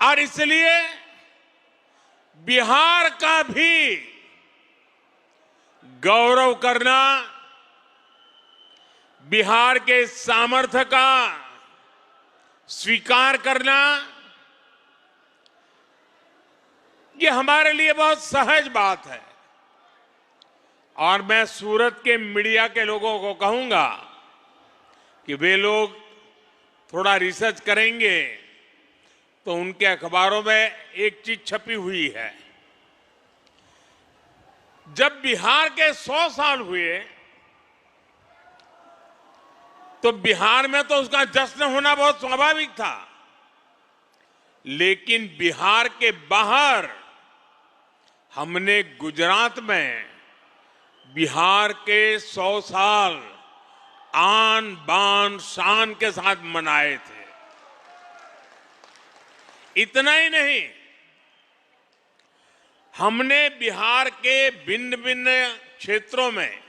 और इसलिए बिहार का भी गौरव करना, बिहार के सामर्थ्य का स्वीकार करना, ये हमारे लिए बहुत सहज बात है। और मैं सूरत के मीडिया के लोगों को कहूंगा कि वे लोग थोड़ा रिसर्च करेंगे तो उनके अखबारों में एक चीज छपी हुई है। जब बिहार के 100 साल हुए तो बिहार में तो उसका जश्न होना बहुत स्वाभाविक था, लेकिन बिहार के बाहर हमने गुजरात में बिहार के 100 साल आन बान शान के साथ मनाए थे। इतना ही नहीं, हमने बिहार के भिन्न भिन्न क्षेत्रों में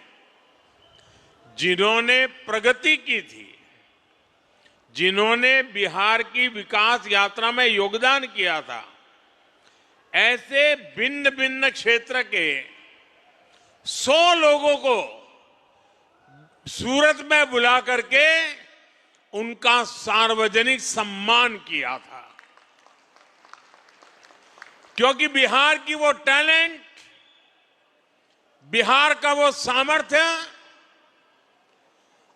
जिन्होंने प्रगति की थी, जिन्होंने बिहार की विकास यात्रा में योगदान किया था, ऐसे भिन्न भिन्न क्षेत्र के 100 लोगों को सूरत में बुला करके उनका सार्वजनिक सम्मान किया था। क्योंकि बिहार की वो टैलेंट, बिहार का वो सामर्थ्य,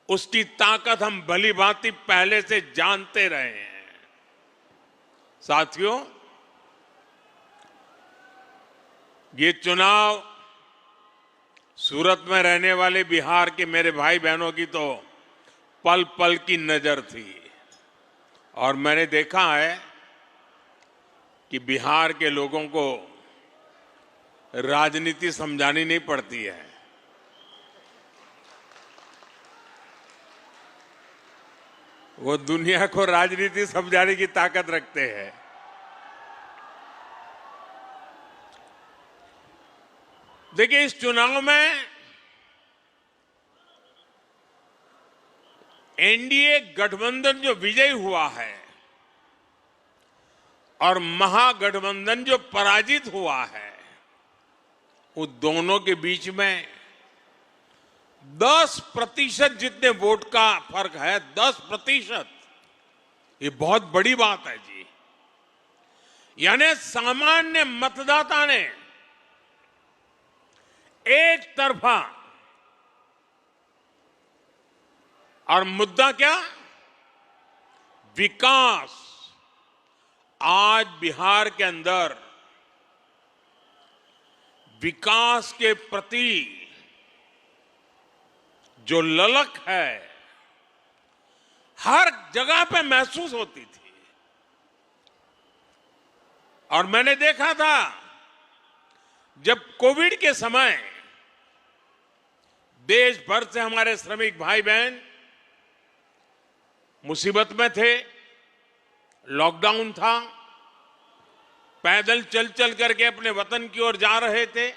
उसकी ताकत हम भली भांति पहले से जानते रहे हैं। साथियों, ये चुनाव सूरत में रहने वाले बिहार के मेरे भाई बहनों की तो पल पल की नजर थी। और मैंने देखा है कि बिहार के लोगों को राजनीति समझानी नहीं पड़ती है। वो दुनिया को राजनीति समझाने की ताकत रखते हैं। देखिए, इस चुनाव में एनडीए गठबंधन जो विजयी हुआ है और महागठबंधन जो पराजित हुआ है, उन दोनों के बीच में 10% जितने वोट का फर्क है। 10%, ये बहुत बड़ी बात है जी। यानी सामान्य मतदाता ने एक तरफा, और मुद्दा क्या? विकास। आज बिहार के अंदर विकास के प्रति जो ललक है, हर जगह पे महसूस होती थी। और मैंने देखा था जब कोविड के समय देश भर से हमारे श्रमिक भाई बहन मुसीबत में थे, लॉकडाउन था, पैदल चल चल करके अपने वतन की ओर जा रहे थे।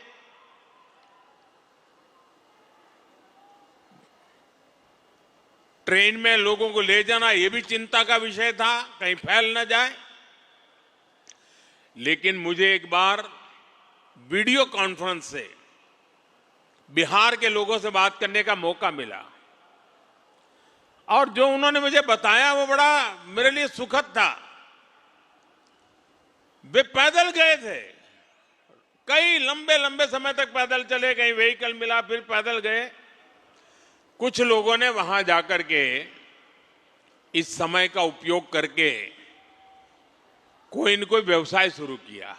ट्रेन में लोगों को ले जाना यह भी चिंता का विषय था, कहीं फैल न जाए। लेकिन मुझे एक बार वीडियो कॉन्फ्रेंस से बिहार के लोगों से बात करने का मौका मिला, और जो उन्होंने मुझे बताया वो बड़ा मेरे लिए सुखद था। वे पैदल गए थे, कई लंबे लंबे समय तक पैदल चले, कहीं व्हीकल मिला फिर पैदल गए। कुछ लोगों ने वहां जाकर के इस समय का उपयोग करके कोई न कोई व्यवसाय शुरू किया।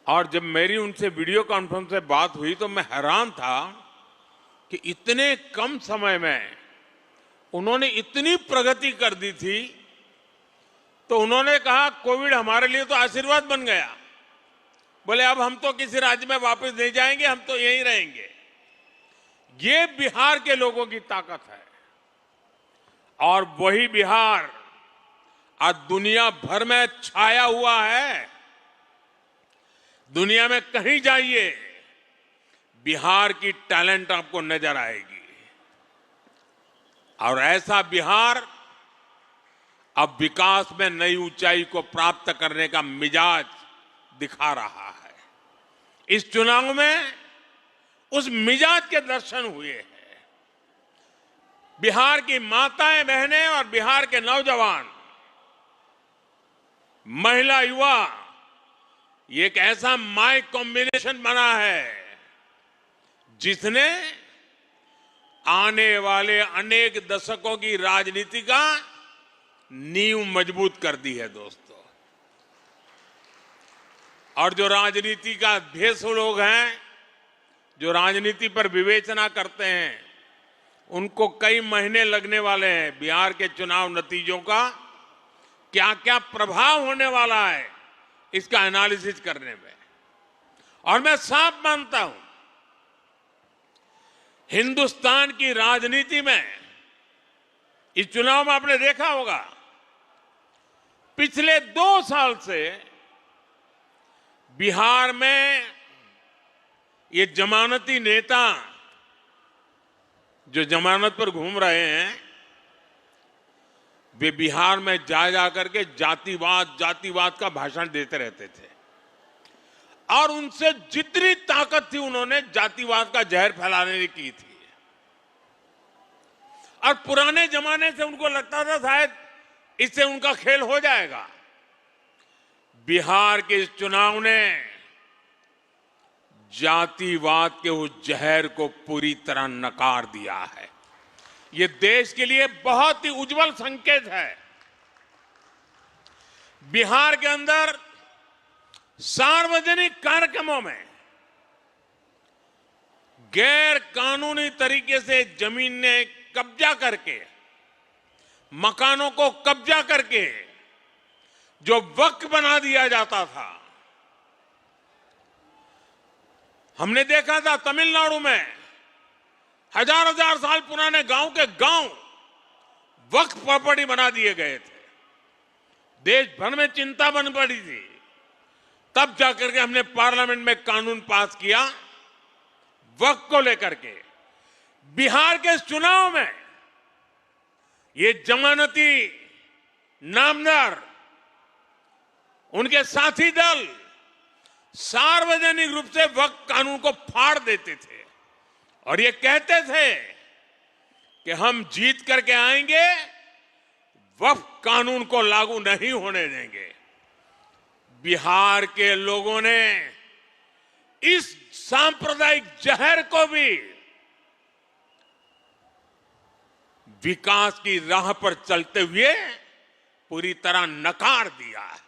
और जब मेरी उनसे वीडियो कॉन्फ्रेंस से बात हुई तो मैं हैरान था कि इतने कम समय में उन्होंने इतनी प्रगति कर दी थी। तो उन्होंने कहा, कोविड हमारे लिए तो आशीर्वाद बन गया। बोले अब हम तो किसी राज्य में वापस नहीं जाएंगे, हम तो यहीं रहेंगे। ये बिहार के लोगों की ताकत है। और वही बिहार आज दुनिया भर में छाया हुआ है। दुनिया में कहीं जाइए, बिहार की टैलेंट आपको नजर आएगी। और ऐसा बिहार अब विकास में नई ऊंचाई को प्राप्त करने का मिजाज दिखा रहा है। इस चुनाव में उस मिजाज के दर्शन हुए हैं। बिहार की माताएं बहनें और बिहार के नौजवान, महिला, युवा, ये एक ऐसा माय कॉम्बिनेशन बना है जिसने आने वाले अनेक दशकों की राजनीति का नींव मजबूत कर दी है दोस्तों। और जो राजनीति का भेषु लोग हैं, जो राजनीति पर विवेचना करते हैं, उनको कई महीने लगने वाले हैं बिहार के चुनाव नतीजों का क्या क्या प्रभाव होने वाला है इसका एनालिसिस करने में। और मैं साफ मानता हूं, हिंदुस्तान की राजनीति में इस चुनाव में आपने देखा होगा, पिछले 2 साल से बिहार में ये जमानती नेता जो जमानत पर घूम रहे हैं, वे बिहार में जा करके जातिवाद का भाषण देते रहते थे। और उनसे जितनी ताकत थी उन्होंने जातिवाद का जहर फैलाने की थी। और पुराने जमाने से उनको लगता था शायद इससे उनका खेल हो जाएगा। बिहार के इस चुनाव ने जातिवाद के उस जहर को पूरी तरह नकार दिया है। ये देश के लिए बहुत ही उज्जवल संकेत है। बिहार के अंदर सार्वजनिक कार्यक्रमों में गैर कानूनी तरीके से जमीन ने कब्जा करके, मकानों को कब्जा करके जो वक्फ बना दिया जाता था, हमने देखा था तमिलनाडु में हजार साल पुराने गांव के गांव वक्फ प्रॉपर्टी बना दिए गए थे। देश भर में चिंता बन पड़ी थी। तब जाकर के हमने पार्लियामेंट में कानून पास किया वक्फ को लेकर के। बिहार के चुनाव में ये जमानती नामदार, उनके साथी दल सार्वजनिक रूप से वक्फ कानून को फाड़ देते थे और ये कहते थे कि हम जीत करके आएंगे, वक्फ कानून को लागू नहीं होने देंगे। बिहार के लोगों ने इस सांप्रदायिक जहर को भी विकास की राह पर चलते हुए पूरी तरह नकार दिया है।